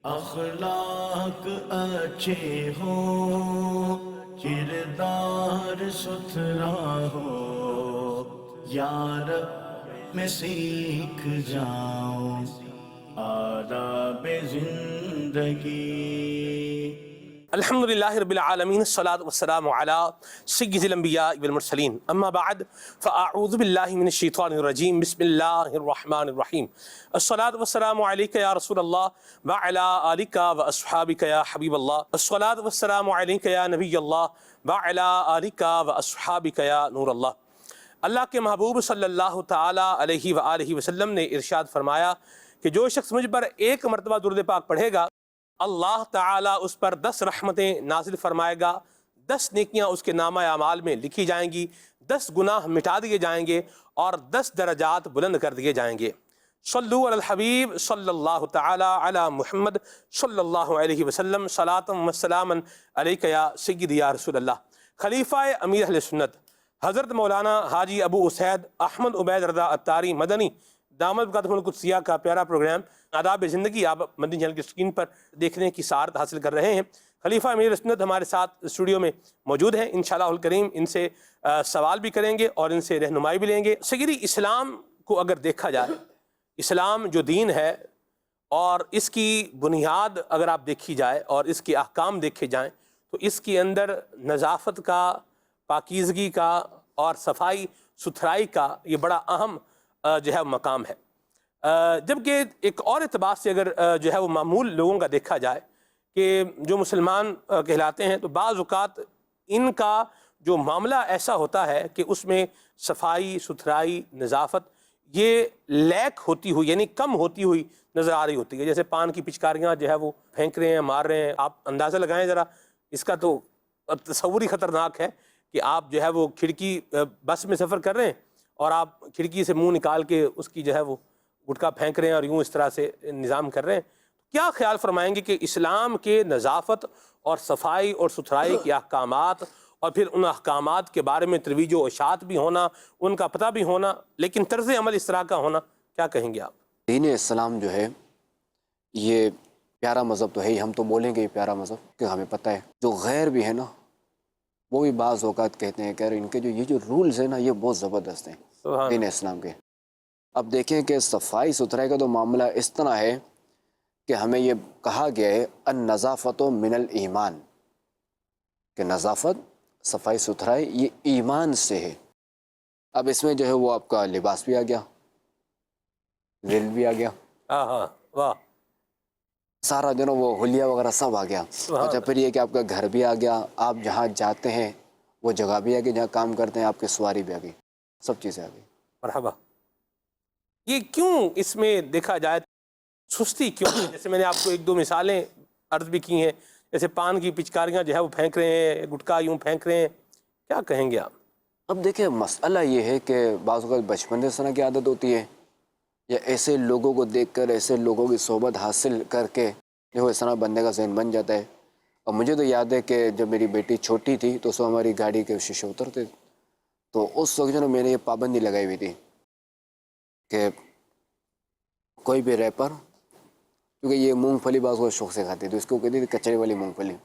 اخلاق اچھے ہوں، کردار ستھرا ہو، یا رب میں سیکھ جاؤں آداب زندگی۔ الحمد للہ رب العالمین، الصلاۃ والسلام علی سید الانبیاء والمرسلین، اما بعد فاعوذ باللہ من الشیطان الرجیم، بسم اللہ الرحمن الرحیم۔ الصلاۃ والسلام علیک یا رسول اللہ وعلی آلک واصحابک یا حبیب اللہ، الصلاۃ والسلام علیک یا نبی اللہ وعلی آلک واصحابک یا نور اللہ۔ اللہ کے محبوب صلی اللہ تعالی علیہ وآلہ وسلم نے ارشاد فرمایا کہ جو شخص مجھ پر ایک مرتبہ درود پاک پڑھے گا، اللہ تعالیٰ اس پر 10 رحمتیں نازل فرمائے گا، 10 نیکیاں اس کے نامہ اعمال میں لکھی جائیں گی، 10 گناہ مٹا دیے جائیں گے اور 10 درجات بلند کر دیے جائیں گے۔ صلو علی الحبیب صلی اللہ تعالیٰ علی محمد صلی اللہ علیہ وسلم، صلاۃ و سلاما علیک یا سیدی یا رسول اللہ۔ خلیفہ امیر اہل سنت حضرت مولانا حاجی ابو اسید احمد عبید رضا عطاری مدنی دامت برکاتہ القدسیہ کا پیارا پروگرام آداب زندگی آپ مدنی چینل کی اسکرین پر دیکھنے کی سعادت حاصل کر رہے ہیں۔ خلیفہ امیر سنت ہمارے ساتھ اسٹوڈیو میں موجود ہیں، انشاءاللہ الکریم ان سے سوال بھی کریں گے اور ان سے رہنمائی بھی لیں گے۔ سیدی، اسلام کو اگر دیکھا جائے، اسلام جو دین ہے اور اس کی بنیاد اگر آپ دیکھی جائے اور اس کے احکام دیکھے جائیں تو اس کے اندر نظافت کا، پاکیزگی کا اور صفائی ستھرائی کا یہ بڑا اہم جو ہے مقام ہے۔ جبکہ ایک اور اعتبار سے اگر جو ہے وہ معمول لوگوں کا دیکھا جائے کہ جو مسلمان کہلاتے ہیں تو بعض اوقات ان کا جو معاملہ ایسا ہوتا ہے کہ اس میں صفائی ستھرائی نظافت یہ لیک ہوتی ہوئی، یعنی کم ہوتی ہوئی نظر آ رہی ہوتی ہے۔ جیسے پان کی پچکاریاں جو ہے وہ پھینک رہے ہیں، مار رہے ہیں، آپ اندازہ لگائیں ذرا، اس کا تو تصور ہی خطرناک ہے کہ آپ جو ہے وہ کھڑکی بس میں سفر کر رہے ہیں اور آپ کھڑکی سے منہ نکال کے اس کی جو ہے وہ گٹکا پھینک رہے ہیں اور یوں اس طرح سے نظام کر رہے ہیں۔ کیا خیال فرمائیں گے کہ اسلام کے نظافت اور صفائی اور ستھرائی کے احکامات اور پھر ان احکامات کے بارے میں ترویج و اشاعت بھی ہونا، ان کا پتہ بھی ہونا، لیکن طرز عمل اس طرح کا ہونا، کیا کہیں گے آپ؟ دین اسلام جو ہے یہ پیارا مذہب تو ہے ہی، ہم تو بولیں گے یہ پیارا مذہب کہ ہمیں پتہ ہے جو غیر بھی ہے نا وہ بھی بعض اوقات کہتے ہیں کہ ان کے یہ جو رولز ہیں نا یہ بہت زبردست ہیں دین اسلام کے۔ اب دیکھیں کہ صفائی ستھرائی کا تو معاملہ اس طرح ہے کہ ہمیں یہ کہا گیا ہے النظافت من الایمان، کہ نظافت صفائی ستھرائی یہ ایمان سے ہے۔ اب اس میں جو ہے وہ آپ کا لباس بھی آ گیا، ریل بھی آ گیا، واہ، سارا جو نا وہ حلیہ وغیرہ سب آ گیا۔ اچھا پھر یہ کہ آپ کا گھر بھی آ گیا، آپ جہاں جاتے ہیں وہ جگہ بھی آ گئی، جہاں کام کرتے ہیں آپ کی سواری بھی آ گئی، سب چیزیں آ گئی۔ مرحبا۔ یہ کیوں اس میں دیکھا جائے سستی کیوں؟ جیسے میں نے آپ کو ایک دو مثالیں عرض بھی کی ہیں، جیسے پان کی پچکاریاں جو ہے وہ پھینک رہے ہیں، گٹکا یوں پھینک رہے ہیں، کیا کہیں گے آپ؟ اب دیکھیں مسئلہ یہ ہے کہ بعض اوقات بچپن سے اس طرح کی عادت ہوتی ہے، یا ایسے لوگوں کو دیکھ کر، ایسے لوگوں کی صحبت حاصل کر کے جو اس طرح بندے کا ذہن بن جاتا ہے۔ اور مجھے تو یاد ہے کہ جب میری بیٹی چھوٹی تھی تو اس وقت ہماری گاڑی کے شیشے اترتے، تو اس وقت جو نا میں نے یہ پابندی لگائی ہوئی تھی کہ کوئی بھی ریپر، کیونکہ یہ مونگ پھلی بعض وہ شوق سے کھاتی تھی، اس کو کہتی تھی کچرے والی مونگ پھلی،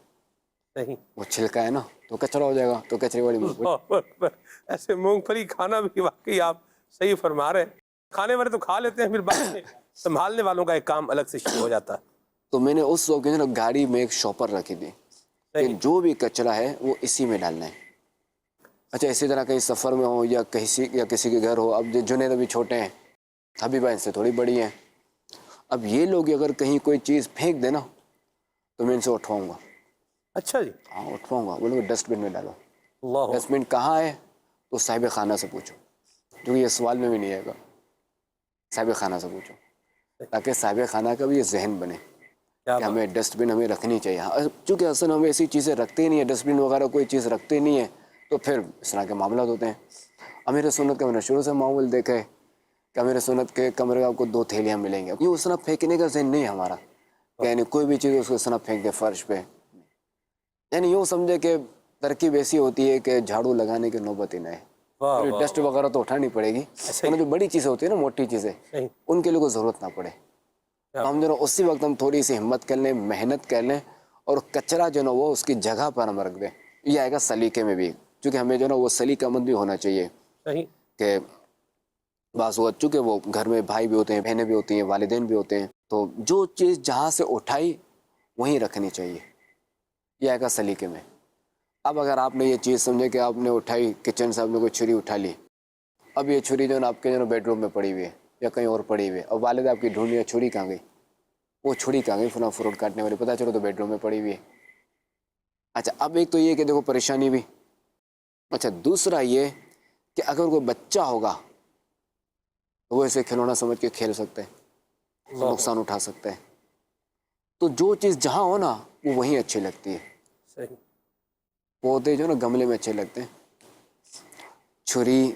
صحیح، وہ چھلکا ہے نا تو کچرا ہو جائے گا، تو کچرے والی مونگ پھلی۔ ایسے مونگ پھلی کھانا بھی واقعی آپ صحیح فرما رہے ہیں، کھانے والے تو کھا لیتے ہیں، پھر بعد میں سنبھالنے والوں کا ایک کام الگ سے شروع ہو جاتا ہے۔ تو میں نے اس وقت نا گاڑی میں ایک شاپر رکھی تھی کہ جو بھی کچرا ہے وہ اسی میں ڈالنا ہے۔ اچھا اسی طرح کہیں سفر میں ہو یا کسی کے گھر ہو، اب جنید ابھی چھوٹے ہیں، حبیبہ ان سے تھوڑی بڑی ہیں، اب یہ لوگ اگر کہیں کوئی چیز پھینک دے نا تو میں ان سے اٹھواؤں گا۔ اچھا جی، ہاں اٹھواؤں گا، بولوں گا ڈسٹ بن میں ڈالو۔ اللہ، ڈسٹ بن کہاں ہے تو صاحب خانہ سے پوچھو، کیونکہ یہ سوال میں بھی نہیں آئے گا، صاحب خانہ سے پوچھو، تاکہ صاحب خانہ کا بھی یہ ذہن بنے کہ ہمیں ڈسٹ بن ہمیں رکھنی چاہیے۔ چونکہ اصل ہم ایسی چیزیں رکھتے ہی نہیں ہیں، ڈسٹ بن وغیرہ کوئی چیز رکھتے نہیں ہیں، تو پھر اس طرح کے معاملات ہوتے ہیں۔ امیر سنت کا میں نے شروع سے معمول دیکھا ہے کہ امیر سنت کے کمرے میں آپ کو 2 تھیلیاں ملیں گے، یہ اس طرح پھینکنے کا ذہن نہیں ہے ہمارا، یعنی کوئی بھی چیز اس کو اس طرح پھینک دے فرش پہ، یعنی یوں سمجھے کہ ترکیب ایسی ہوتی ہے کہ جھاڑو لگانے کی نوبت ہی نہ ہے، ڈسٹ وغیرہ تو اٹھانی پڑے گی، جو بڑی چیزیں ہوتی ہیں نا موٹی چیزیں، ان کے لیے کوئی ضرورت نہ پڑے۔ ہم جو نا اسی وقت ہم تھوڑی سی ہمت کر لیں, محنت کر لیں, اور کچرا جو نا وہ اس کی جگہ پر ہم رکھ دیں. یہ آئے گا سلیقے میں بھی, کیونکہ ہمیں جو نا وہ سلیقہ مند بھی ہونا چاہیے صحیح. کہ بعض وقت چونکہ وہ گھر میں بھائی بھی ہوتے ہیں, بہنیں بھی ہوتی ہیں, والدین بھی ہوتے ہیں, تو جو چیز جہاں سے اٹھائی وہیں رکھنی چاہیے. یہ آئے گا سلیقے میں. اب اگر آپ نے یہ چیز سمجھے کہ آپ نے اٹھائی, کچن سے آپ نے کوئی چھری اٹھا لی, اب یہ چھری جو ہے نا آپ کے جو نا بیڈ روم میں پڑی ہوئی ہے یا کہیں اور پڑی ہوئی ہے, اور والد آپ کی ڈھونڈ ہے چھری کہاں گئی, وہ چھری کہاں گئی فلاں فروٹ کاٹنے والی, پتہ چلو تو بیڈ روم میں پڑی ہوئی ہے. اچھا اب ایک تو یہ کہ دیکھو پریشانی بھی. اچھا دوسرا یہ کہ اگر کوئی بچہ ہوگا تو وہ اسے کھلونا سمجھ کے کھیل سکتے ہیں, اللہ نقصان اٹھا سکتے ہیں. تو جو چیز جہاں ہو نا وہ وہیں اچھی لگتی ہے. صحیح. پودے جو نا گملے میں اچھے لگتے ہیں, چھری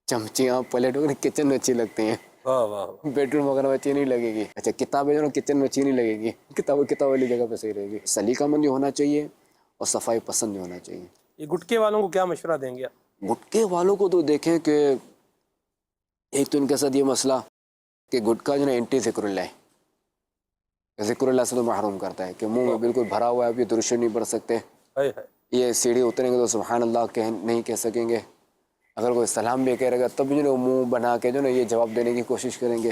چمچیاں پلیٹ وغیرہ کچن میں اچھی لگتی ہیں, واہ واہ واہ. بیڈ روم وغیرہ میں اچھی نہیں لگے گی. اچھا کتابیں جو نا کچن میں اچھی نہیں لگے گی, کتاب والی جگہ پہ صحیح رہے گی. سلیقہ مند ہونا چاہیے اور صفائی پسند ہونا چاہیے. یہ گٹکے والوں کو کیا مشورہ دیں گے آپ؟ گٹکے والوں کو تو دیکھیں کہ ایک تو ان کے ساتھ یہ مسئلہ کہ گٹکا جو نا اینٹی ذکر اللہ ہے, ذکر اللہ سے تو محروم کرتا ہے کہ منہ میں بالکل بھرا ہوا ہے, اب یہ درود نہیں پڑھ سکتے, ہائے ہائے. یہ سیڑھی اتریں گے تو سبحان اللہ نہیں کہہ سکیں گے, اگر کوئی سلام بھی کہہ رہے گا تب بھی جو نا منہ بنا کے جو نا یہ جواب دینے کی کوشش کریں گے.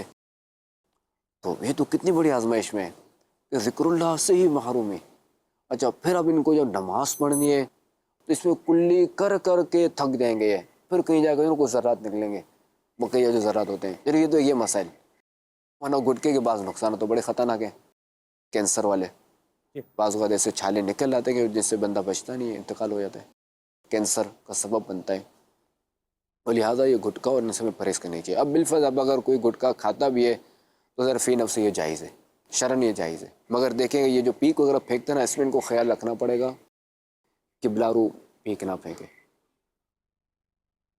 تو یہ تو کتنی بڑی آزمائش میں ہے کہ ذکر اللہ سے ہی محروم ہے. اچھا پھر اب ان کو جب نماز پڑھنی ہے تو اس میں کلی کر کر کے تھک جائیں گے, یہ پھر کہیں جا کر کچھ ذرات نکلیں گے, بقیہ جو ذرات ہوتے ہیں. پھر یہ تو یہ مسائل, ورنہ گٹکے کے بعض نقصانات تو بڑے خطرناک ہیں. کینسر والے بعض اوقات ایسے چھالے نکل آتے ہیں کہ جس سے بندہ بچتا نہیں ہے, انتقال ہو جاتا ہے, کینسر کا سبب بنتا ہے. اور لہٰذا یہ گٹکا اور نشے میں پرہیز کرنی چاہیے. اب بالفرض اب اگر کوئی گٹکا کھاتا بھی ہے تو ذرا فی نفس یہ جائز ہے, شرعاً یہ جائز ہے. مگر دیکھیں گے یہ جو پیک وغیرہ پھینکتے ہیں نا, اس میں ان کو خیال رکھنا پڑے گا کہ بلارو پیک نہ پھینکے.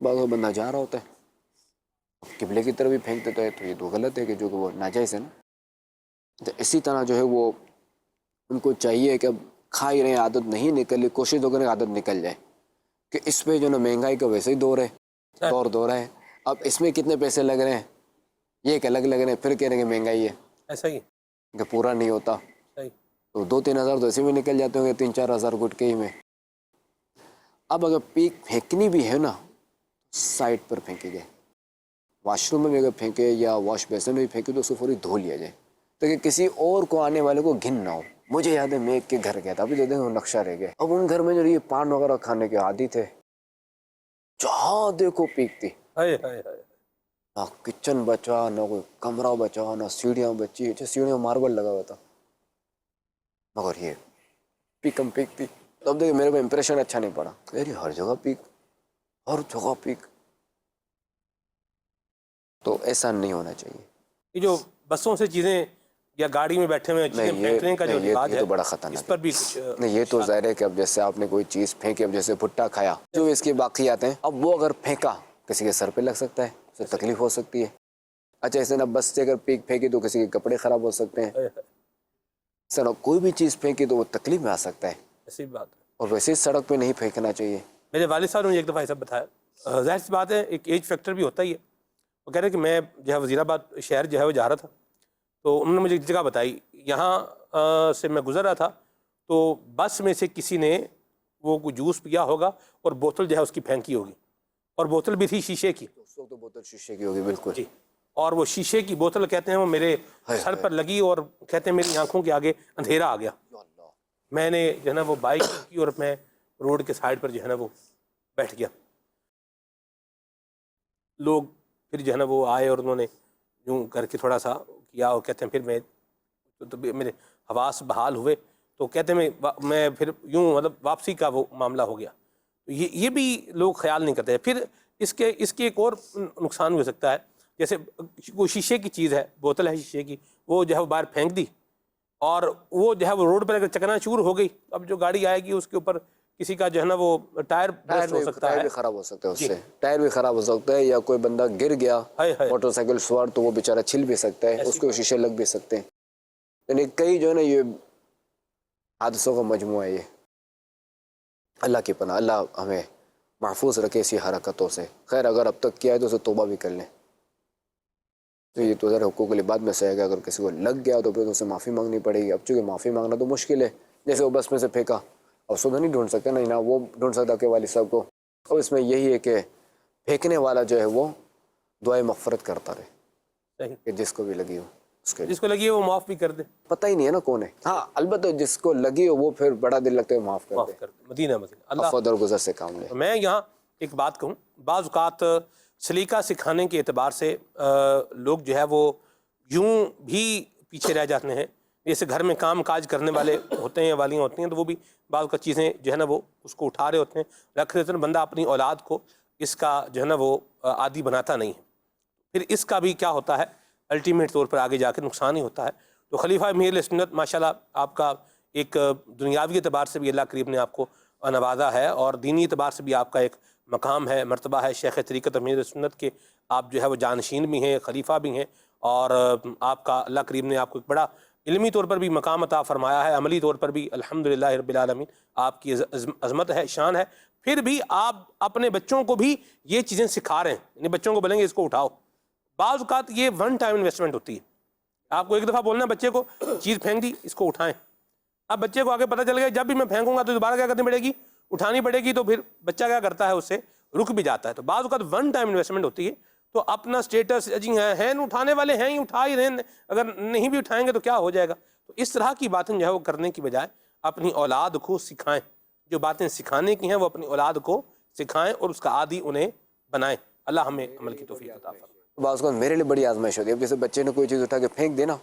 بعض بندہ جا رہا ہوتا ہے قبلے کی طرف بھی پھینک دیتا ہے, تو یہ تو غلط ہے کہ جو کہ وہ ناجائز ہے نا. تو اسی طرح جو ہے وہ ان کو چاہیے کہ اب کھا ہی رہے ہیں, عادت نہیں نکلی, کوشش تو کریں عادت نکل جائے. کہ اس پہ جو نا مہنگائی کا ویسے ہی دور ہے, اب اس میں کتنے پیسے لگ رہے ہیں یہ ایک الگ لگ رہے ہیں, پھر کہہ رہے ہیں کہ مہنگائی ہے, ایسا ہی. کہ پورا نہیں ہوتا. صحیح. تو 2-3 ہزار تو ایسے میں نکل جاتے ہوں گے, 3-4 ہزار گٹکے ہی میں. اب اگر پیک پھینکنی بھی ہے نا سائڈ پر پھینکے جائے, واش روم میں بھی اگر پھینکے یا واش بیسن میں بھی پھینکے تو اس کو فوری دھو لیا جائے, تاکہ کسی اور کو آنے والے کو گھن نہ ہو. مجھے یاد ہے میں ایک کے گھر گیا تھا, ابھی تو دیکھیں وہ نقشہ رہ گیا. اب ان گھر میں جو یہ پان وغیرہ کھانے کے عادی تھے, جہاں دیکھو پیک تھی. ہائے ہائے ہائے. نہ کچن بچا, نہ کوئی کمرہ بچا, نہ سیڑھیاں بچی. سیڑھیاں ماربل لگا ہوا تھا, مگر یہ پیک ہم پیک تھی. تو اب دیکھیں میرے کو امپریشن اچھا نہیں پڑا, میری ہر جگہ پیک, ہر جگہ پیک. تو ایسا نہیں ہونا چاہیے. یہ جو بسوں سے چیزیں یا گاڑی میں بیٹھے ہوئے چیزیں پھینکنے کا جو رواج یہ ہے تو بڑا اس خطرناک پر ہے. بھی کچھ نہیں یہ تو ظاہر ہے کہ اب جیسے آپ نے کوئی چیز پھینکی, اب جیسے بھٹا کھایا, جو اس کے باقیات ہیں, اب وہ اگر پھینکا کسی کے سر پہ لگ سکتا ہے, اسے تکلیف ہو سکتی ہے. اچھا ایسے نا بس سے اگر پیک پھینکی تو کسی کے کپڑے خراب ہو سکتے ہیں. سر کوئی بھی چیز پھینکی تو وہ تکلیف میں آ سکتا ہے, ایسی بات ہے. اور ویسے سڑک پہ نہیں پھینکنا چاہیے. میرے والد صاحب نے ایک دفعہ ایسا بتایا, ظاہر سی بات ہے ایک ایج فیکٹر بھی ہوتا ہی ہے. وہ کہہ رہے کہ میں جو ہے وزیر آباد شہر جو ہے وہ جا رہا تھا, تو انہوں نے مجھے ایک جگہ بتائی, یہاں سے میں گزر رہا تھا تو بس میں سے کسی نے وہ کوئی جوس پیا ہوگا اور بوتل جو ہے اس کی پھینکی ہوگی, اور بوتل بھی تھی شیشے کی. اس وقت تو بوتل شیشے کی ہوگی بالکل. جی, اور وہ شیشے کی بوتل کہتے ہیں وہ میرے سر پر لگی, اور کہتے ہیں میری آنکھوں کے آگے اندھیرا آ گیا. میں نے جو ہے نا وہ بائک کی اور میں روڈ کے سائڈ پر جو ہے نا وہ بیٹھ گیا. لوگ پھر جو ہے نا وہ آئے اور انہوں نے یوں کر کے تھوڑا سا کیا, اور کہتے ہیں پھر میں تو میرے حواس بحال ہوئے, تو کہتے ہیں میں پھر یوں مطلب واپسی کا وہ معاملہ ہو گیا. یہ بھی لوگ خیال نہیں کرتے. پھر اس کے ایک اور نقصان ہو سکتا ہے, جیسے کوئی شیشے کی چیز ہے, بوتل ہے شیشے کی, وہ جو ہے وہ باہر پھینک دی, اور وہ جو ہے وہ روڈ پر اگر چکنا چور ہو گئی, اب جو گاڑی آئے گی اس کے اوپر کسی کا جو ہے نا وہ ٹائر برسٹ ہو سکتا ہے, بھی خراب ہو سکتا ہے, اس سے ٹائر بھی خراب ہو سکتا ہے, یا کوئی بندہ گر گیا موٹر سائیکل سوار تو وہ بیچارہ چھل بھی سکتا ہے, اس کو شیشے لگ بھی سکتے ہیں. یعنی کئی جو ہے نا یہ حادثوں کا مجموعہ ہے. یہ اللہ کی پناہ, اللہ ہمیں محفوظ رکھے اسی حرکتوں سے. خیر اگر اب تک کیا ہے تو اسے توبہ بھی کر لیں. تو یہ تو ذرا حقوق العباد میں سے ہے کہ اگر کسی کو لگ گیا تو پھر تو اسے معافی مانگنی پڑے گی. اب چونکہ معافی مانگنا تو مشکل ہے، جیسے وہ بس میں سے پھینکا اب صبح نہیں ڈھونڈ سکتے نا وہ ڈھونڈ سکتا کہ والد صاحب کو. اور اس میں یہی ہے کہ پھینکنے والا جو ہے وہ دعائے مغفرت کرتا رہے صحیح. کہ جس کو بھی لگی ہو اس کے جس کو لگی ہے وہ معاف بھی کر دے. پتہ ہی نہیں ہے نا کون ہے. ہاں البتہ جس کو لگی ہو وہ پھر بڑا دل لگتا ہے معاف کر دے. مدینہ اللہ عفو درگزر سے کام لے. میں یہاں ایک بات کہوں، بعض اوقات سلیقہ سکھانے کے اعتبار سے لوگ جو ہے وہ یوں بھی پیچھے رہ جاتے ہیں. جیسے گھر میں کام کاج کرنے والے ہوتے ہیں، والیاں ہوتی ہیں، تو وہ بھی بعض کا چیزیں جو ہے نا وہ اس کو اٹھا رہے ہوتے ہیں، رکھ رہے ہوتے ہیں. بندہ اپنی اولاد کو اس کا جو ہے نا وہ عادی بناتا نہیں ہے، پھر اس کا بھی کیا ہوتا ہے الٹیمیٹ طور پر آگے جا کے نقصان ہی ہوتا ہے. تو خلیفہ امیر اہل سنت ماشاءاللہ آپ کا ایک دنیاوی اعتبار سے بھی اللہ کریم نے آپ کو نوازا ہے، اور دینی اعتبار سے بھی آپ کا ایک مقام ہے، مرتبہ ہے. شیخ طریقت امیر اہل سنت کے آپ جو ہے وہ جانشین بھی ہیں، خلیفہ بھی ہیں، اور آپ کا اللہ کریم نے آپ کو ایک بڑا علمی طور پر بھی مقام عطا فرمایا ہے، عملی طور پر بھی الحمدللہ رب العالمین آپ کی عظمت ہے، شان ہے. پھر بھی آپ اپنے بچوں کو بھی یہ چیزیں سکھا رہے ہیں. یعنی بچوں کو بولیں گے اس کو اٹھاؤ. بعض اوقات یہ ون ٹائم انویسٹمنٹ ہوتی ہے. آپ کو ایک دفعہ بولنا بچے کو چیز پھینک دی اس کو اٹھائیں. اب بچے کو آگے پتہ چل گیا جب بھی میں پھینکوں گا تو دوبارہ کیا کرنی پڑے گی، اٹھانی پڑے گی. تو پھر بچہ کیا کرتا ہے، اس سے رک بھی جاتا ہے. تو بعض اوقات ون ٹائم انویسٹمنٹ ہوتی ہے. تو اپنا سٹیٹس جی ہیں اٹھانے والے ہیں ہی اٹھا ہی رہے ہیں، اگر نہیں بھی اٹھائیں گے تو کیا ہو جائے گا. تو اس طرح کی باتیں جو ہے وہ کرنے کی بجائے اپنی اولاد کو سکھائیں. جو باتیں سکھانے کی ہیں وہ اپنی اولاد کو سکھائیں اور اس کا عادی انہیں بنائیں. اللہ ہمیں عمل کی توفیق عطا فرمائے. بعض اوقات میرے لیے بڑی آزمائش ہوتی ہے. اب جیسے بچے نے کوئی چیز اٹھا کے پھینک دینا،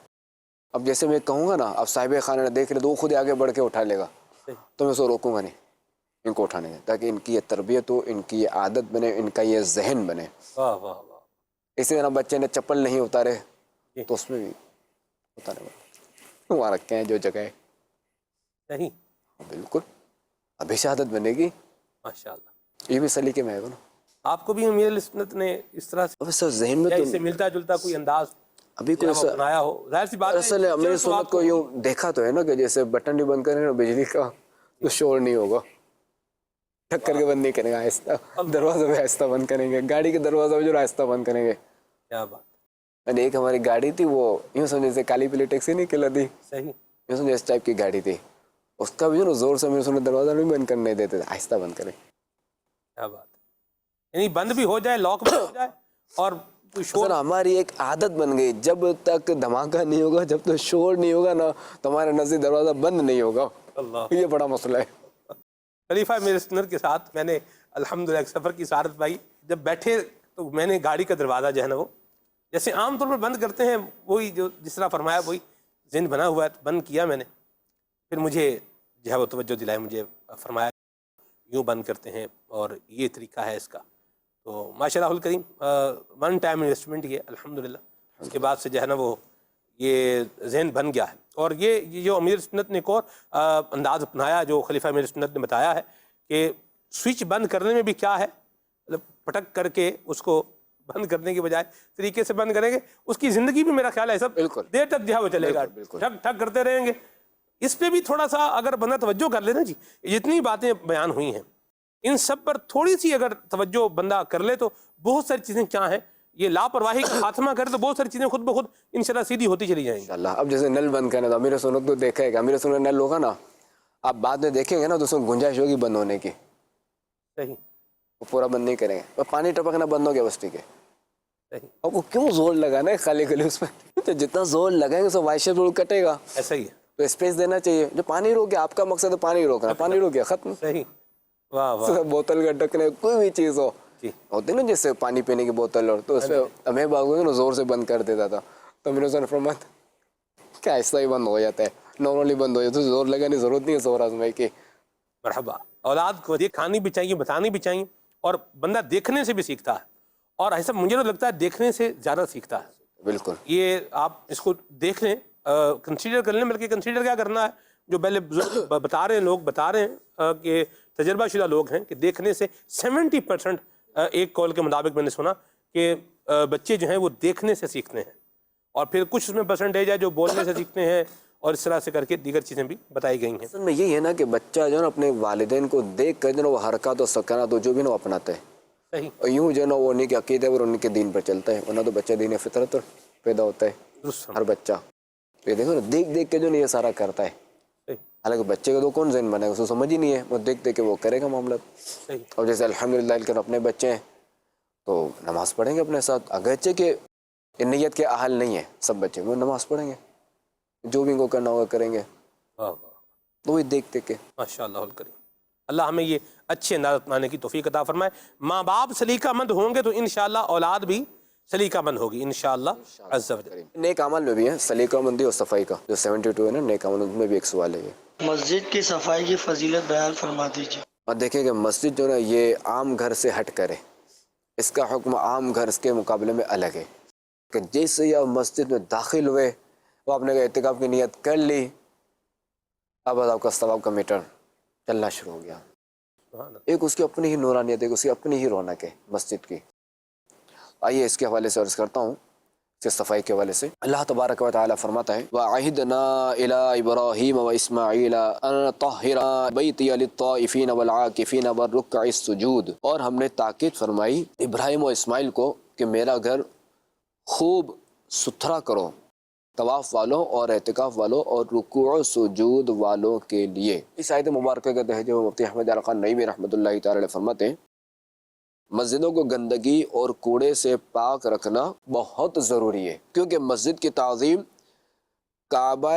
اب جیسے میں کہوں گا نا اب صاحب خانہ نے دیکھ لے تو وہ خود آگے بڑھ کے اٹھا لے گا، تو میں اس کو روکوں گا نہیں ان کو اٹھانے دیں، تاکہ ان کی یہ تربیت ہو، ان کی یہ عادت بنے، ان کا یہ ذہن بنے. واہ واہ واہ. اسی طرح بچے نے چپل نہیں اتارے تو اس میں بھی اتارے وہاں رکھے ہیں جو جگہ ہے. صحیح. بالکل ابھی شہادت بنے گی. ماشاءاللہ. یہ بھی سلیقے میں ہے نا. آپ کو بھی امیر اہل سنت نے اس طرح سے اب سر ذہن میں یا تو اس سے ملتا جلتا کوئی انداز ابھی کوئی ایسا بنایا ہو؟ ظاہر سی بات ہے اصل ہے امیر سنت کو یوں دیکھا تو ہے نا کہ جیسے بٹن بھی بند کریں نا بجلی کا تو شور نہیں ہوگا، ٹھک کر کے بند نہیں کریں گے، آہستہ دروازہ بھی آہستہ بند کریں گے، گاڑی کے دروازہ بھی جو آہستہ بند کریں گے. کیا بات. یعنی ایک ہماری گاڑی تھی وہ یوں سمجھے جیسے کالی پیلی ٹیکسی نہیں کھلا تھی، صحیح. یوں سمجھے اس ٹائپ کی گاڑی تھی. اس کا بھی جو نا زور سے امیر سنت دروازہ نہیں بند کرنے دیتے تھے، آہستہ بند کریں. کیا بات. یعنی بند بھی ہو جائے، لاک بھی ہو جائے اور سر ہماری ایک عادت بن گئی جب تک دھماکہ نہیں ہوگا، جب تک شور نہیں ہوگا نا تو ہمارے نزدیک دروازہ بند نہیں ہوگا. اللہ. یہ بڑا مسئلہ ہے. خلیفہ امیر سنت کے ساتھ میں نے الحمدللہ ایک سفر کی سعادت پائی. جب بیٹھے تو میں نے گاڑی کا دروازہ جو ہے نا وہ جیسے عام طور پر بند کرتے ہیں وہی جو جس طرح فرمایا وہی ذہن بنا ہوا ہے، بند کیا میں نے. پھر مجھے جو ہے وہ توجہ دلائے، مجھے فرمایا یوں بند کرتے ہیں اور یہ طریقہ ہے اس کا. تو ماشاء اللہ الکریم ون ٹائم انویسٹمنٹ یہ الحمدللہ. اس کے بعد سے جو ہے نا وہ یہ ذہن بن گیا ہے. اور یہ جو امیر سنت نے ایک اور انداز اپنایا جو خلیفہ امیر سنت نے بتایا ہے کہ سوئچ بند کرنے میں بھی کیا ہے، مطلب پٹک کر کے اس کو بند کرنے کی بجائے طریقے سے بند کریں گے، اس کی زندگی بھی میرا خیال ہے سب دیر تک جو ہے وہ چلے گا، ٹھک ٹھک کرتے رہیں گے. اس پہ بھی تھوڑا سا اگر بندہ توجہ کر لے نا جی، جتنی باتیں بیان ہوئی ہیں ان سب پر تھوڑی سی اگر توجہ بندہ کر لے تو بہت ساری چیزیں کیا ہیں، یہ لاپرواہی کا خاتمہ کرے تو بہت ساری چیزیں خود بخود انشاءاللہ سیدھی ہوتی چلی جائیں گی. انشاءاللہ. اب جیسے نل بند کرنا تو امیر سنت تو دیکھا ہے کہ امیر سنت نل ہوگا نا، آپ بعد میں دیکھیں گے نا تو اس میں گنجائش ہوگی بند ہونے کی. صحیح. وہ پورا بند نہیں کریں گے، پانی ٹپکنا بند ہو گیا بس ٹھیک ہے. صحیح. اب وہ کیوں زور لگانا ہے خالی خالی اس میں، تو جتنا زور لگائیں گے تو وائشر رول کٹے گا. ایسا ہی ہے. تو اسپیس دینا چاہیے. جو پانی روک گیا، آپ کا مقصد ہے پانی روکنا، پانی روک گیا ختم. صحیح. واہ واہ. بوتل کا ڈھکنے کوئی بھی چیز ہو ہوتی نا جیسے پانی پینے کی بوتل، اور تو اس پہ ہمیں باغوں نا زور سے بند کر دیتا تھا. تو میرے نے فرمایا کہ ایسا ہی بند ہو جاتا ہے، نارملی بند ہو جاتا ہے، زور لگانے کی ضرورت نہیں ہے زور آزمائی کی. مرحبا. اولاد کو دکھانی بھی چاہیے، بتانی بھی چاہیے، اور بندہ دیکھنے سے بھی سیکھتا ہے، اور ایسا مجھے تو لگتا ہے دیکھنے سے زیادہ سیکھتا ہے. بالکل. یہ آپ اس کو دیکھ لیں، کنسیڈر کر لیں. بلکہ کنسیڈر کیا کرنا ہے، جو پہلے بتا رہے ہیں لوگ بتا رہے ہیں کہ تجربہ شدہ لوگ ہیں کہ دیکھنے سے 70% ایک کال کے مطابق میں نے سنا کہ بچے جو ہیں وہ دیکھنے سے سیکھتے ہیں، اور پھر کچھ اس میں پرسنٹیج ہے جو بولنے سے سیکھتے ہیں، اور اس طرح سے کر کے دیگر چیزیں بھی بتائی گئی ہیں. اصل میں یہی ہے نا کہ بچہ جو ہے نا اپنے والدین کو دیکھ کر جو نا وہ حرکات و سکنات جو بھی نا وہ اپناتا ہے. صحیح. اور یوں جو ہے نا وہ انہیں کے عقیدے اور انہیں کے دین پر چلتا ہے، ورنہ تو بچہ دین فطرت پیدا ہوتا ہے درست ہر بچہ. یہ دیکھو نا دیکھ دیکھ کے جو نہیں یہ سارا کرتا ہے. صحیح حالانکہ بچے کا تو کون ذہن بنے گا, اس کو سمجھ ہی نہیں ہے, وہ دیکھ دیکھ کے وہ کرے گا معاملہ. صحیح. اور جیسے الحمدللہ کے اپنے بچے ہیں تو نماز پڑھیں گے اپنے ساتھ, اگرچہ کہ نیت کے اہل نہیں ہے سب بچے, وہ نماز پڑھیں گے, جو بھی ان کو کرنا ہوگا کریں گے. واہ واہ تو وہی دیکھ دیکھ کے. ماشاء اللہ الکریم. اللہ ہمیں یہ اچھے انداز اپنانے کی توفیق عطا فرمائے. ماں باپ سلیقہ مند ہوں گے تو انشاءاللہ اولاد بھی سلیقہ مند ہوگی انشاءاللہ عز و جل. نیک عمل میں بھی ہے سلیقہ مندی اور صفائی کا, جو 72 ہے نا نیک عمل میں بھی ایک سوال ہے یہ. مسجد کی صفائی کی فضیلت بیان فرما دیجیے. اور دیکھیں کہ مسجد جو ہے یہ عام گھر سے ہٹ کرے, اس کا حکم عام گھر کے مقابلے میں الگ ہے. کہ جیسے آپ مسجد میں داخل ہوئے, وہ آپ نے اعتکاف کی نیت کر لی, اب آپ کا ثواب کا میٹر چلنا شروع ہو گیا. ایک اس کی اپنی ہی نورانیت ہے, اس کی اپنی ہی رونق ہے مسجد کی. آئیے اس کے حوالے سے عرض کرتا ہوں, اس کے صفائی کے حوالے سے. اللہ تبارک و تعالیٰ فرماتا ہے وَعَهِدْنَا إِلَىٰ إِبْرَاهِيمَ وَإِسْمَاعِيلَ أَنْ طَهِّرَ بَيْتِيَ لِلطَّائِفِينَ وَالْعَاكِفِينَ وَالرُّكَّعِ السُّجُودِ. اور ہم نے تاکید فرمائی ابراہیم و اسماعیل کو کہ میرا گھر خوب ستھرا کرو طواف والوں اور اعتکاف والوں اور رکوع و سجود والوں کے لیے. اس آیت مبارکہ کا تہجد مفتی احمد علی خان نعیمی رحمۃ اللہ تعالی علیہ فرماتے ہیں مسجدوں کو گندگی اور کوڑے سے پاک رکھنا بہت ضروری ہے, کیونکہ مسجد کی تعظیم کعبہ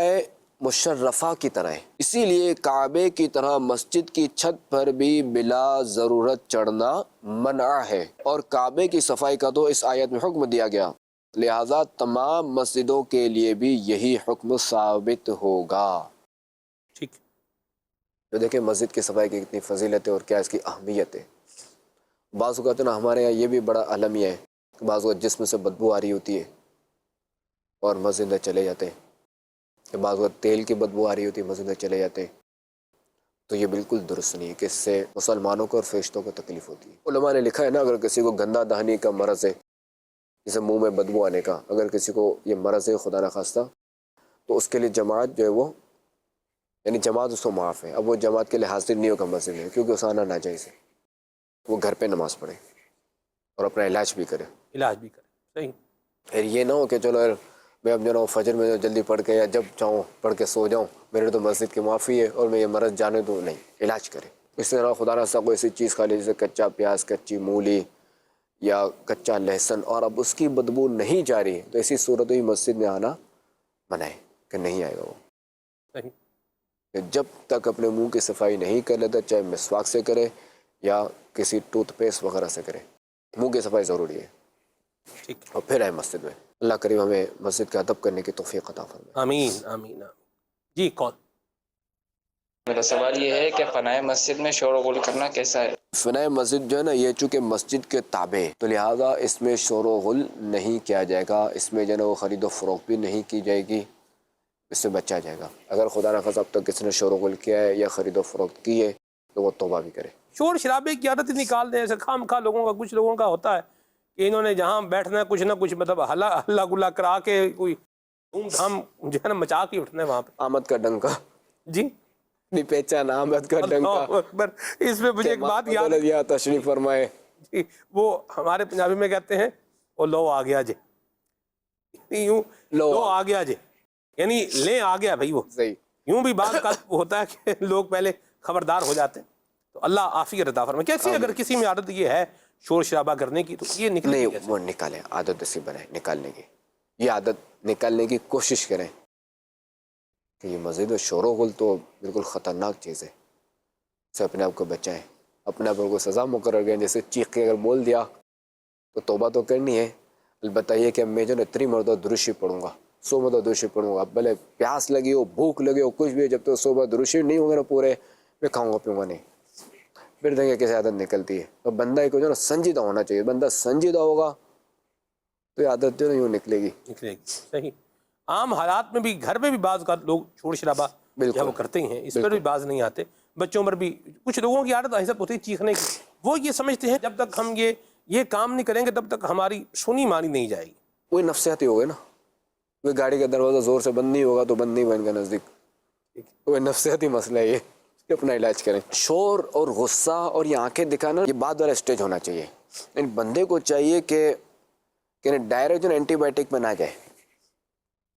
مشرفہ کی طرح ہے. اسی لیے کعبے کی طرح مسجد کی چھت پر بھی بلا ضرورت چڑھنا منع ہے, اور کعبے کی صفائی کا تو اس آیت میں حکم دیا گیا, لہٰذا تمام مسجدوں کے لیے بھی یہی حکم ثابت ہوگا. ٹھیک. تو دیکھیں مسجد کی صفائی کی کتنی فضیلت ہے اور کیا اس کی اہمیت ہے. بعض اوقات نا ہمارے یہاں یہ بھی بڑا المیہ ہے, بعض اوقات جسم سے بدبو آ رہی ہوتی ہے اور مسجد میں چلے جاتے ہیں, کہ بعض اوقات تیل کی بدبو آ رہی ہوتی ہے مسجد میں چلے جاتے ہیں. تو یہ بالکل درست نہیں ہے کہ اس سے مسلمانوں کو اور فرشتوں کو تکلیف ہوتی ہے. علماء نے لکھا ہے نا, اگر کسی کو گندہ دہانی کا مرض ہے, جسے منہ میں بدبو آنے کا, اگر کسی کو یہ مرض ہے خدا نخواستہ, تو اس کے لیے جماعت جو ہے وہ یعنی جماعت اس کو معاف ہے. اب وہ جماعت کے لیے حاضر نہیں ہوگا مسجد میں, کیونکہ اسے آنا ناجائز ہے. وہ گھر پہ نماز پڑھے اور اپنا علاج بھی کرے. علاج بھی کرے. صحیح. پھر یہ نہ ہو کہ چلو یار میں اب جو نا فجر میں جلدی پڑھ کے یا جب چاہوں پڑھ کے سو جاؤں, میرے تو مسجد کی معافی ہے اور میں یہ مرض جانے دوں. نہیں, علاج کرے. اس طرح خدا نخواستہ کوئی ایسی چیز کھا لی جیسے کچا پیاز, کچی مولی یا کچا لہسن, اور اب اس کی بدبو نہیں جا رہی, تو ایسی صورت ہی مسجد میں آنا منع ہے کہ نہیں آئے گا وہ. صحیح. کہ جب تک اپنے منہ کی صفائی نہیں کر لیتا, چاہے مسواک سے کرے یا کسی ٹوتھ پیسٹ وغیرہ سے کرے, منہ کی صفائی ضروری ہے. ٹھیک. اور پھر آئے مسجد میں. اللہ کریم ہمیں مسجد کا ادب کرنے کی توفیق عطا فرمائے. آمین آمین. جی کون؟ میرا سوال یہ ہے کہ فنائے مسجد میں شور و غل کرنا کیسا ہے؟ فنائے مسجد جو ہے نا یہ چونکہ مسجد کے تابع ہے, تو لہٰذا اس میں شور و غل نہیں کیا جائے گا. اس میں جو ہے نا وہ خرید و فروخت بھی نہیں کی جائے گی, اس سے بچا جائے گا. اگر خدا نخواستہ اب تک کسی نے شور و غل کیا ہے یا خرید و فروخت کی ہے تو وہ توبہ بھی کرے. شور شرابے کی عادت ہی نکال دیں. ایسے خام خواہ لوگوں کا, کچھ لوگوں کا ہوتا ہے کہ انہوں نے جہاں بیٹھنا ہے کچھ نہ کچھ مطلب ہلا گلا کرا کے کوئی دھوم دھام جو ہے نا مچا کے اٹھنا ہے وہاں پہ. آمد کا ڈنکا. جی نہیں پہچان آمد کا ڈنکا. اللہ اکبر. اس میں مجھے ایک بات یاد ہے, تشریف فرمائے. جی, وہ ہمارے پنجابی میں کہتے ہیں وہ لو آ گیا جے, یوں لو آ گیا جے, یعنی لے آ گیا بھائی وہ. صحیح. یوں بھی بعض کا ہوتا ہے کہ لوگ پہلے خبردار ہو جاتے ہیں. تو اللہ عافیت عطا فرمائے. کیسے اگر کسی میں عادت یہ ہے شور شرابہ کرنے کی, تو یہ نکلے نہیں, وہ نکالیں, عادت ایسی بنائیں نکالنے کی. یہ عادت نکالنے کی کوشش کریں کہ یہ مزید شور و غل تو بالکل خطرناک چیز ہے. اسے اپنے آپ کو بچائیں. اپنے آپ کو سزا مقرر کریں. جیسے چیخ کے اگر بول دیا تو توبہ تو کرنی ہے, البتہ یہ کہ میں جو نا 3 مرتبہ درشی پڑھوں گا, 100 مرتبہ درشی پڑھوں گا. بھلے پیاس لگی ہو, بھوک لگی ہو, کچھ بھی ہے, جب تک 100 مرتبہ درشی نہیں ہوگا نا پورے, میں کھاؤں گا پیوں گا نہیں. پھر دیکھیں کیسے عادت نکلتی ہے. تو بندہ کو جو نا سنجیدہ ہونا چاہیے. بندہ سنجیدہ ہوگا تو یہ عادت جو نا یوں نکلے گی. صحیح. عام حالات میں بھی گھر میں بھی بعض کا لوگ شور شرابہ جو وہ کرتے ہی ہیں, اس پر بھی باز نہیں آتے. بچوں پر بھی کچھ لوگوں کی عادت ایسا ہوتی ہے چیخنے کی. وہ یہ سمجھتے ہیں جب تک ہم یہ کام نہیں کریں گے تب تک ہماری سنی مانی نہیں جائے گی. وہی نفسیاتی ہوگا نا. وہ گاڑی کا دروازہ زور سے بند نہیں ہوگا تو بند نہیں بن کا نزدیک. وہ نفسیاتی مسئلہ ہے, یہ اپنا علاج کریں. شور اور غصہ اور یہ آنکھیں دکھانا یہ بعد والا اسٹیج ہونا چاہیے. یعنی بندے کو چاہیے کہ ڈائریکٹ جو اینٹی بائیوٹک میں نہ جائے.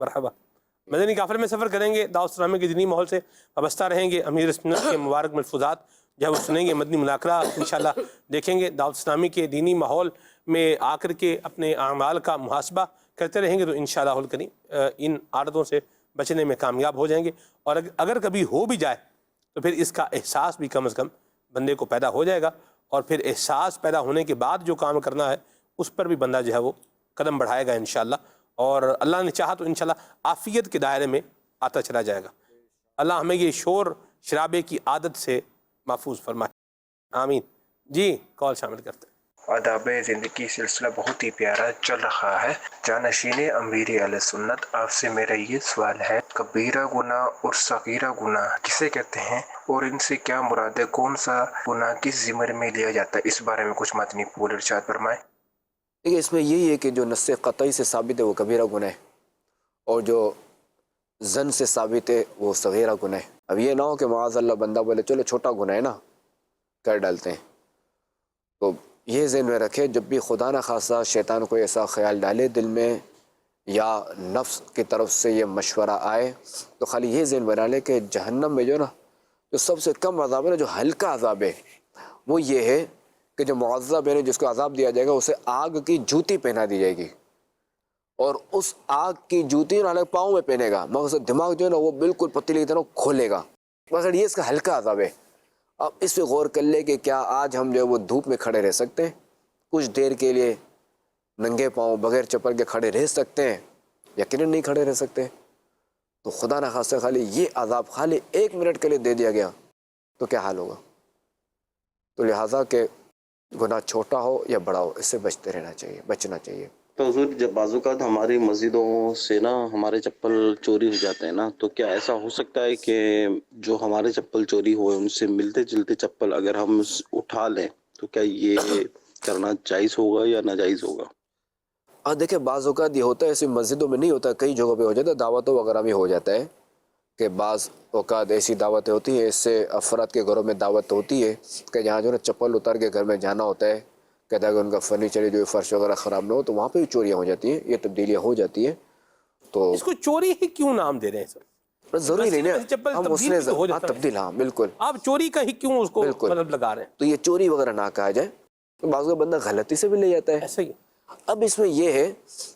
مرحبا مدنی قافلے میں سفر کریں گے، دعوت اسلامی کے دینی ماحول سے وابستہ رہیں گے، امیر سنت کے مبارک ملفوظات جو ہے وہ سنیں گے، مدنی مذاکرہ انشاءاللہ دیکھیں گے، دعوت اسلامی کے دینی ماحول میں آ کر کے اپنے اعمال کا محاسبہ کرتے رہیں گے تو انشاءاللہ الکریم ان عادتوں سے بچنے میں کامیاب ہو جائیں گے۔ اور اگر کبھی ہو بھی جائے تو پھر اس کا احساس بھی کم از کم بندے کو پیدا ہو جائے گا، اور پھر احساس پیدا ہونے کے بعد جو کام کرنا ہے اس پر بھی بندہ جو ہے وہ قدم بڑھائے گا انشاءاللہ، اور اللہ نے چاہا تو انشاءاللہ عافیت کے دائرے میں آتا چلا جائے گا۔ اللہ ہمیں یہ شور شرابے کی عادت سے محفوظ فرمائے، آمین۔ جی کال شامل کرتے ہیں۔ آداب زندگی سلسلہ بہت ہی پیارا چل رہا ہے۔ جانشین امیر اہل سنت، آپ سے میرا یہ سوال ہے، کبیرہ گناہ اور صغیرہ گناہ کسے کہتے ہیں اور ان سے کیا مراد ہے؟ کون سا گناہ کس زمرے میں لیا جاتا ہے؟ اس بارے میں کچھ متنی پول ارشاد فرمائیں۔ دیکھیے اس میں یہی ہے کہ جو نص قطعی سے ثابت ہے وہ کبیرہ گناہ ہے، اور جو زن سے ثابت ہے وہ صغیرہ گناہ ہے۔ اب یہ نہ ہو کہ معاذ اللہ بندہ بولے چلو چھوٹا گناہ ہے نا کر ڈالتے ہیں، تو یہ ذہن میں رکھے جب بھی خدا نہ خاصہ شیطان کو ایسا خیال ڈالے دل میں یا نفس کی طرف سے یہ مشورہ آئے تو خالی یہ ذہن بنا لے کہ جہنم میں جو نا جو سب سے کم عذاب ہے نا، جو ہلکا عذاب ہے وہ یہ ہے کہ جو معذب ہے جس کو عذاب دیا جائے گا اسے آگ کی جوتی پہنا دی جائے گی، اور اس آگ کی جوتی نا پاؤں میں پہنے گا، مگر دماغ جو ہے نا وہ بالکل پتیلی کی طرح کھولے گا، مگر یہ اس کا ہلکا عذاب ہے۔ اب اس پہ غور کر لے کہ کیا آج ہم جو ہے وہ دھوپ میں کھڑے رہ سکتے ہیں؟ کچھ دیر کے لیے ننگے پاؤں بغیر چپل کے کھڑے رہ سکتے ہیں؟ یقیناً نہیں کھڑے رہ سکتے۔ تو خدا نہ خاصہ خالی یہ عذاب خالی 1 منٹ کے لیے دے دیا گیا تو کیا حال ہوگا؟ تو لہٰذا کہ گناہ چھوٹا ہو یا بڑا ہو اس سے بچتے رہنا چاہیے، بچنا چاہیے۔ تو حضور جب بعض اوقات ہماری مسجدوں سے نا ہمارے چپل چوری ہو جاتے ہیں نا، تو کیا ایسا ہو سکتا ہے کہ جو ہمارے چپل چوری ہوئے ان سے ملتے جلتے چپل اگر ہم اٹھا لیں تو کیا یہ کرنا جائز ہوگا یا ناجائز ہوگا؟ دیکھیں بعض اوقات یہ ہوتا ہے، ایسی مسجدوں میں نہیں ہوتا، کئی جگہوں پہ ہو جاتا ہے، دعوتوں وغیرہ میں ہو جاتا ہے کہ بعض اوقات ایسی دعوتیں ہوتی ہیں، اس سے افراد کے گھروں میں دعوت ہوتی ہے کہ جہاں جو ہے چپل اتار کے گھر میں جانا ہوتا ہے، کہتا ہے کہ ان کا فرنیچر جو فرش وغیرہ خراب نہ ہو، تو وہاں پہ بھی چوریاں ہو جاتی ہیں، یہ تبدیلیاں ہو جاتی ہیں۔ تو اس کو چوری ہی کیوں نام دے رہے ہیں سر؟ ضروری نہیں مسجد میں چپل ہم اس تبدیل نے بھی تو ہو جاتا ہے۔ تبدیل، ہاں بالکل، آپ چوری کا ہی کیوں اس کو مطلب لگا رہے ہیں؟ تو یہ چوری وغیرہ نہ کہا جائے، تو بعض کا بندہ غلطی سے بھی لے جاتا ہے۔ ایسا ہی اب اس میں یہ ہے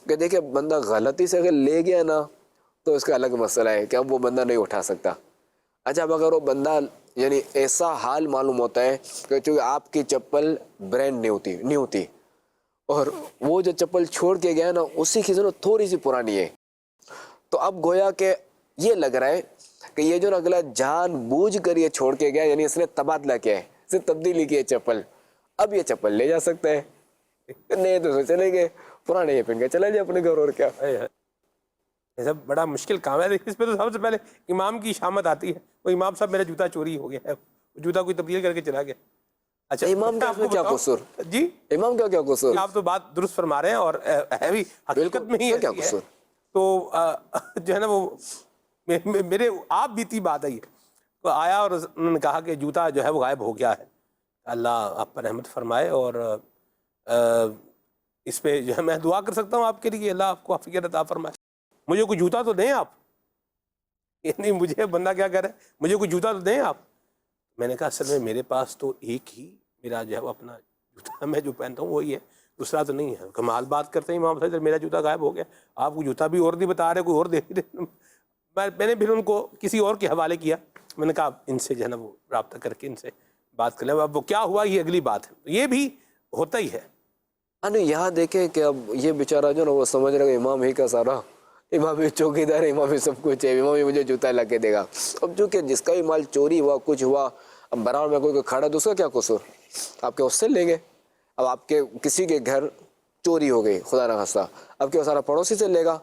کہ دیکھیں بندہ غلطی سے اگر لے گیا نا تو اس کا الگ مسئلہ ہے کہ اب وہ بندہ نہیں اٹھا سکتا۔ اچھا اب اگر وہ بندہ یعنی ایسا حال معلوم ہوتا ہے کہ چونکہ آپ کی چپل برانڈ نہیں ہوتی اور وہ جو چپل چھوڑ کے گیا نا اسی کی ضرورت تھوڑی سی پرانی ہے، تو اب گویا کہ یہ لگ رہا ہے کہ یہ جو اگلا جان بوجھ کر یہ چھوڑ کے گیا، یعنی اس نے تبادلہ کیا ہے، اس نے تبدیلی کی ہے چپل، اب یہ چپل لے جا سکتا ہے، نہیں تو چلے گئے پرانے یہ پہن کے چلا جائے اپنے گھر، اور کیا۔ یہ سب بڑا مشکل کام ہے۔ اس پہ تو سب سے پہلے امام کی شامت آتی ہے، وہ امام صاحب میرا جوتا چوری ہو گیا ہے، جوتا کوئی تبدیل کر کے چلا گیا۔ اچھا امام کا کیا قصور؟ جی امام کا کیا قصور؟ آپ تو بات درست فرما رہے ہیں اور ہے بھی حقیقت میں ہی کیا ایسی ہے۔ قصور؟ تو جو ہے نا وہ میرے آپ بیتی بات آئی ہے، تو آیا اور انہوں نے کہا کہ جوتا جو ہے وہ غائب ہو گیا ہے، اللہ آپ پر رحمت فرمائے، اور اس پہ جو ہے میں دعا کر سکتا ہوں آپ کے لیے، اللہ آپ کو عافیت عطا فرمائے، مجھے کوئی جوتا تو دیں آپ۔ یعنی مجھے بندہ کیا کہہ رہا ہے، مجھے کوئی جوتا تو دیں آپ۔ میں نے کہا اصل میں میرے پاس تو ایک ہی میرا جو ہے وہ اپنا جوتا میں جو پہنتا ہوں وہی ہے، دوسرا تو نہیں ہے۔ کمال بات کرتے ہیں امام صاحب، میرا جوتا غائب ہو گیا، آپ کو جوتا بھی اور نہیں بتا رہے، کوئی اور دے رہے۔ میں نے پھر ان کو کسی اور کے حوالے کیا، میں نے کہا ان سے جو ہے نا وہ رابطہ کر کے ان سے بات کر لیں، اب وہ کیا ہوا یہ اگلی بات ہے۔ یہ بھی ہوتا ہی ہے. ہاں نہیں یہاں دیکھیں کہ اب یہ بیچارہ جو نا وہ سمجھ رہا ہے امام ہی کا سارا، امام ہی چوکیدار ہے، امام ہی سب کچھ ہے، امام ہی مجھے جوتا لا کے دے گا. اب چونکہ جس کا بھی مال چوری ہوا کچھ ہوا، اب برابر میں کوئی کھڑا تو اس کا کیا قصور؟ آپ کے اس سے لیں گے. اب آپ کے کسی کے گھر چوری ہو گئی خدا نہ خواستہ، اب کیا سارا پڑوسی سے لے گا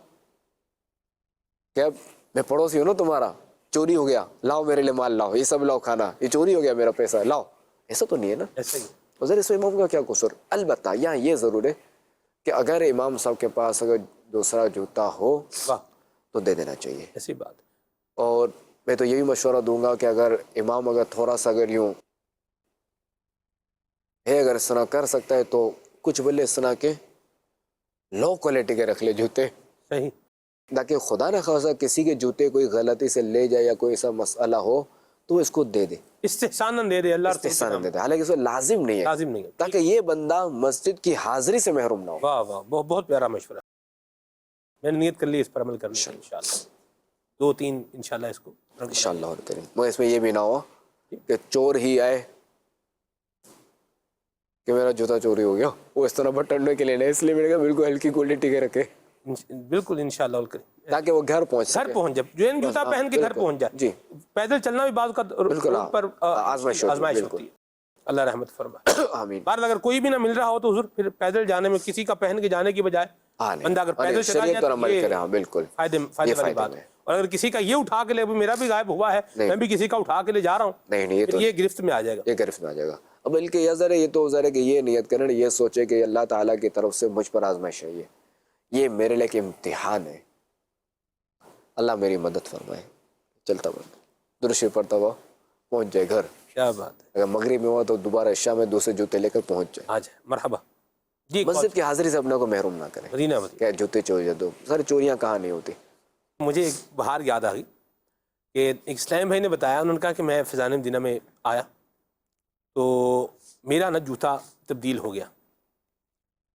کہ اب میں پڑوسی ہوں نا تمہارا، چوری ہو گیا لاؤ میرے لیے مال لاؤ، یہ سب لاؤ کھانا، یہ چوری ہو گیا میرا پیسہ لاؤ، ایسا تو نہیں ہے نا. ایسا ہی حضرت اس امام کا کیا قصور؟ البتہ یہاں یہ ضرور ہے کہ اگر امام صاحب کے پاس اگر دوسرا جوتا ہو واہ تو دے دینا چاہیے. ایسی بات. اور میں تو یہی مشورہ دوں گا کہ اگر امام اگر تھوڑا سا اگر یوں ہے اگر اس طرح کر سکتا ہے تو کچھ بلے اس طرح کے لو کوالٹی کے رکھ لے جوتے، صحیح. تاکہ خدا نہ خواستہ کسی کے جوتے کوئی غلطی سے لے جائے یا کوئی ایسا مسئلہ ہو تو اس کو دے دے، استحساناً دے دے، اللہ رسول کے استحسان نام دے دے، حالانکہ اس کو لازم نہیں ہے، لازم نہیں ہے. تاکہ یہ بندہ مسجد کی حاضری سے محروم نہ ہو. واہ واہ، بہت پیارا مشورہ. میں نے نیت کر لی اس پر عمل کرنے کی انشاءاللہ. 2-3 انشاءاللہ اس کو انشاءاللہ اور کریں. مگر اس میں یہ بھی نہ ہو کہ چور ہی آئے کہ میرا جوتا چوری ہو گیا، وہ اس طرح بٹننے کے لیے نہیں، اس لیے میں نے کہا بالکل ہلکی کوالٹی کے رکھے بالکل انشاءاللہ اور کریں، تاکہ وہ گھر پہنچ سکے. گھر پہنچ جائے، جو ہے جوتا پہن کے گھر پہنچ جائے. جی پیدل چلنا بھی بعض کا بالکل روڈ پر آزمائش ہوتی ہے. اللہ رحمت فرمائے. آمین. بہرحال اگر کوئی بھی نہ مل رہا ہو تو حضور پھر پیدل جانے میں کسی کا پہن کے جانے کی بجائے بندہ اگر پیدل چلا جائے تو یہ بالکل فائدے والی بات ہے. اور اگر کسی کا یہ اٹھا کے لے میرا بھی غائب ہوا ہے میں بھی کسی کا اٹھا کے لے جا رہا ہوں، نہیں پھر یہ گرفت میں آ جائے گا. یہ گرفت میں آ جائے گا. اب بلکہ یہ ذرا یہ تو ذرا کہ یہ نیت کریں، یہ سوچے کہ اللہ تعالیٰ کی طرف سے مجھ پر آزمائش ہے، یہ میرے لیے ایک امتحان ہے، اللہ میری مدد فرمائے. چلتا بند درود شریف پڑھتا ہوا پہنچ جائے گھر. کیا بات ہے. اگر مغرب میں ہوا تو دوبارہ عشاء میں دوسرے جوتے لے کر پہنچ جائے. آ جائے مرحبا. جی مسجد کی حاضری سے اپنے کو محروم نہ کریں مدینہ کہ جوتے چوری جا دو. سر چوریاں کہاں نہیں ہوتی. مجھے ایک بہار یاد آ گئی کہ ایک اسلام بھائی نے بتایا، انہوں نے کہا کہ میں فیضان مدینہ میں آیا تو میرا نا جوتا تبدیل ہو گیا،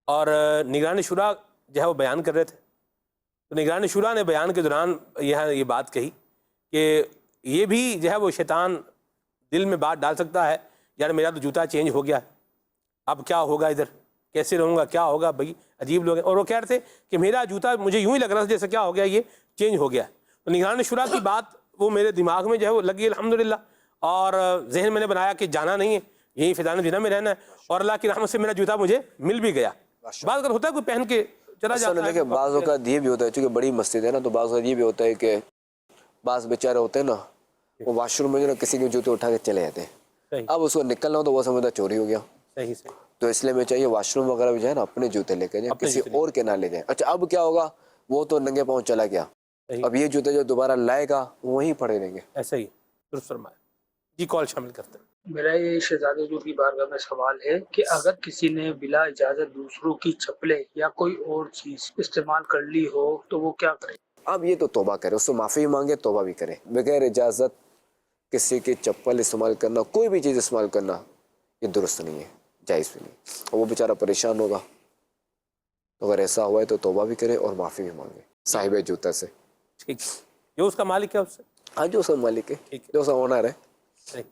اور نگران شورا جو ہے وہ بیان کر رہے تھے، تو نگران شورا نے بیان کے دوران یہ بات کہی کہ یہ بھی جو ہے وہ شیطان دل میں بات ڈال سکتا ہے، یار میرا تو جوتا چینج ہو گیا ہے، اب کیا ہوگا، ادھر کیسے رہوں گا، کیا ہوگا بھائی، عجیب لوگ ہیں. اور وہ کہہ رہے تھے کہ میرا جوتا مجھے یوں ہی لگ رہا تھا جیسے کیا ہو گیا، یہ چینج ہو گیا. تو نگران شورا کی بات وہ میرے دماغ میں جو ہے وہ لگی الحمدللہ، اور ذہن میں نے بنایا کہ جانا نہیں ہے، یہی فیضان مدینہ میں رہنا ہے، اور اللہ کی رحمت سے میرا جوتا مجھے مل بھی گیا. بعض اگر ہوتا ہے کوئی پہن کے چلا جاتا ہے، بعض اوقات یہ بھی ہوتا ہے چونکہ بڑی مسجد ہے نا، تو بعض اوقات یہ بھی ہوتا ہے کہ بعض بیچارے ہوتے ہیں نا وہ واش روم میں جو نا کسی کے جوتے اٹھا کے چلے جاتے ہیں، اب اس کو نکلنا ہو تو وہ سمجھتا چوری ہو گیا. صحیح صحیح. تو اس لیے میں چاہیے واش روم وغیرہ بھی جائے نا اپنے جوتے لے کے جائیں، کسی اور کے نہ لے جائیں. اچھا اب کیا ہوگا، وہ تو ننگے پاؤں چلا گیا، اب یہ جوتے جو دوبارہ لائے گا وہیں پڑے رہیں گے. ایسا ہی درست فرمایا. جی کال شامل کرتے ہیں. میرا یہ شہزاد حضور کی بارگاہ میں سوال ہے کہ اگر کسی نے بلا اجازت دوسروں کی چپلیں یا کوئی اور چیز استعمال کر لی ہو تو وہ کیا کرے؟ اب یہ تو توبہ کرے، اس سے معافی مانگے، توبہ بھی کرے. بغیر اجازت کسی کی چپل استعمال کرنا، کوئی بھی چیز استعمال کرنا، یہ درست نہیں ہے، جائز بھی نہیں. اور وہ بیچارہ پریشان ہوگا. اگر ایسا ہوا ہے تو توبہ بھی کرے اور معافی بھی مانگے صاحب جوتا سے. ٹھیک، جو اس کا مالک ہے اس سے، ہاں جو سب مالک ہے، جو سب اونر ہے. صحیح.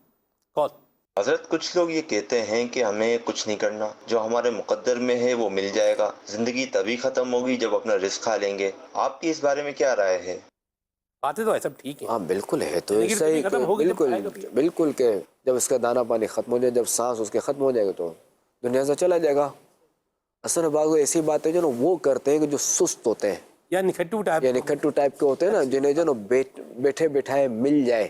کال. حضرت کچھ لوگ یہ کہتے ہیں کہ ہمیں کچھ نہیں کرنا، جو ہمارے مقدر میں ہے وہ مل جائے گا، زندگی تبھی ختم ہوگی جب اپنا رزق کھا لیں گے. آپ کی اس بارے میں کیا رائے ہے؟ باتیں تو ایسا ٹھیک ہے. ہاں بالکل ہے، تو ایسا ہی بالکل کہ جب اس کا دانہ پانی ختم ہو جائے، جب سانس اس کے ختم ہو جائے گا تو دنیا سے چلا جائے گا. اصل میں بعض ایسی باتیں جو نا وہ کرتے ہیں کہ جو سست ہوتے ہیں یا نکھٹو ٹائپ کے ہوتے ہیں نا، جنہیں جو نا بیٹھے بٹھائے مل جائے،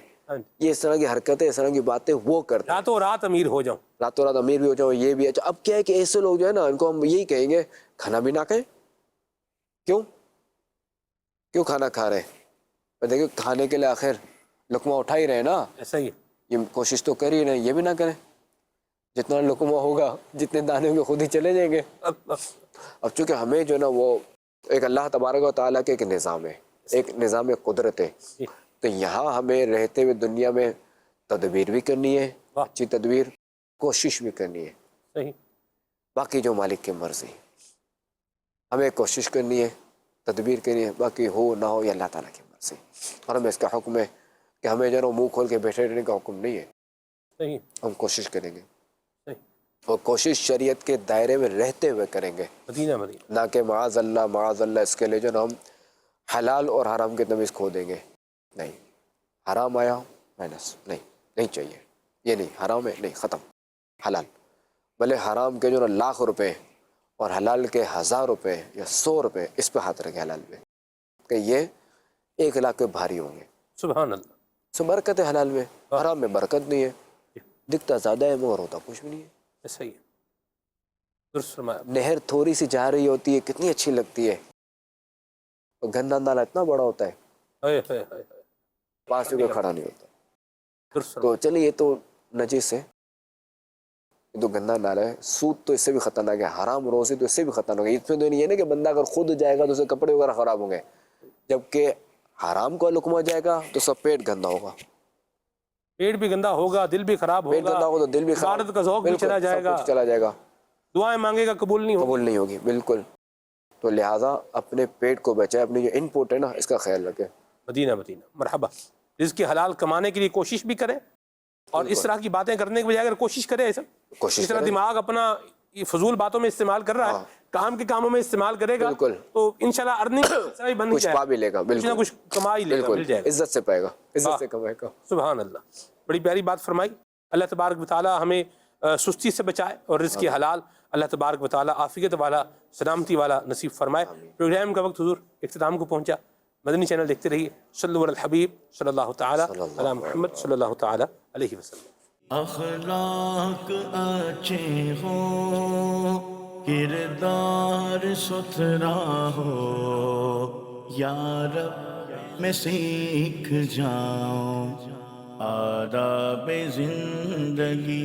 یہ اس طرح کی حرکتیں، اس طرح کی باتیں وہ کرتے ہیں. راتوں رات امیر ہو جاؤں، راتوں رات امیر بھی ہو جاؤں، یہ بھی. اچھا اب کیا ہے کہ ایسے لوگ جو ہے نا ان کو ہم یہی کہیں گے کھانا بھی نہ کھائیں. کیوں کھانا کھا رہے ہیں؟ دیکھیں کھانے کے لیے آخر لقمہ اٹھا ہی رہے نا، ایسا ہی یہ کوشش تو کر ہی رہے، یہ بھی نہ کریں. جتنا لقمہ ہوگا جتنے دانے ہوں گے خود ہی چلے جائیں گے. اب چونکہ ہمیں جو نا وہ ایک اللہ تبارک و تعالیٰ کے ایک نظام ہے، ایک نظام قدرت ہے، تو یہاں ہمیں رہتے ہوئے دنیا میں تدبیر بھی کرنی ہے، اچھی تدبیر، کوشش بھی کرنی ہے. صحیح. باقی جو مالک کی مرضی، ہمیں کوشش کرنی ہے، تدبیر کرنی ہے، باقی ہو نہ ہو یہ اللہ تعالیٰ کی مرضی. اور ہمیں اس کا حکم ہے کہ ہمیں جو ہے منہ کھول کے بیٹھے رہنے کا حکم نہیں ہے. صحیح. ہم کوشش کریں گے. اور کوشش شریعت کے دائرے میں رہتے ہوئے کریں گے، مدینہ مدینہ، نہ کہ معاذ اللہ اس کے لیے جو نا ہم حلال اور حرام کی تمیز کھو دیں گے. نہیں، حرام آیا مائنس، نہیں چاہیے، یہ نہیں، حرام ہے نہیں، ختم. حلال بھلے حرام کے جو نا لاکھ روپے اور حلال کے 1000 روپے یا 100 روپے اس پہ ہاتھ رکھے حلال پہ، کہ یہ 1 لاکھ کے بھاری ہوں گے. سبحان اللہ. سو برکت ہے حلال میں، حرام میں برکت نہیں ہے، دکھتا زیادہ ہے مگر ہوتا کچھ بھی نہیں ہے. صحیح ہے، درست فرمایا. نہر تھوڑی سی جا رہی ہوتی ہے، کتنی اچھی لگتی ہے، اور گندا نالا اتنا بڑا ہوتا ہے، ہائے ہائے ہائے ہائے. پاس ہو کے کھڑا نہیں ہوتا. درست فرمایا. تو چلیے یہ تو نجس ہے، یہ تو گندا نالا ہے. سود تو اس سے بھی خطرناک ہے، حرام روزی تو اس سے بھی خطرناک ہے. اس میں تو نہیں ہے نا کہ بندہ اگر خود جائے گا تو اسے کپڑے وغیرہ خراب ہوں گے، جبکہ حرام کا لقمہ جائے گا تو سب پیٹ گندا ہوگا، پیٹ بھی گندا ہوگا، دل بھی خراب پیٹ گندا ہوگا، ہوگا تو دل بھی خراب، عبادت کا ذوق بھی بالکل، چلا جائے سب گا، کچھ چلا جائے گا، دعائیں مانگے گا قبول نہیں ہوگی. قبول نہیں ہوگی. بالکل. تو لہٰذا اپنے پیٹ کو بچائے، اپنی جو ان پٹ ہے نا اس کا خیال رکھے. مدینہ مدینہ، مرحبا. رزق حلال کمانے کے لیے کوشش بھی کرے، اور اس طرح کی باتیں کرنے کے بجائے اگر کوشش کرے ایسا، اس طرح دماغ اپنا یہ فضول باتوں میں استعمال کر رہا ہے، کام کے کاموں میں استعمال کرے گا تو انشاءاللہ ارننگ بن کچھ پا بھی لے گا، کچھ نہ کچھ کما ہی لے گا، مل جائے گا. عزت سے پائے گا، عزت سے کمائے گا. سبحان اللہ. بڑی پیاری بات فرمائی. اللہ تبارک و تعالی ہمیں سستی سے بچائے اور رزق حلال اللہ تبارک و تعالی عافیت والا، سلامتی والا نصیب فرمائے. پروگرام کا وقت حضور اختتام کو پہنچا. مدنی چینل دیکھتے رہیے. صلو علی الحبیب صلی اللہ تعالی علی محمد صلی اللہ تعالی علیہ وسلم. اخلاق اچھے ہوں، کردار ستھرا ہو، یا رب میں سیکھ جاؤں آداب زندگی.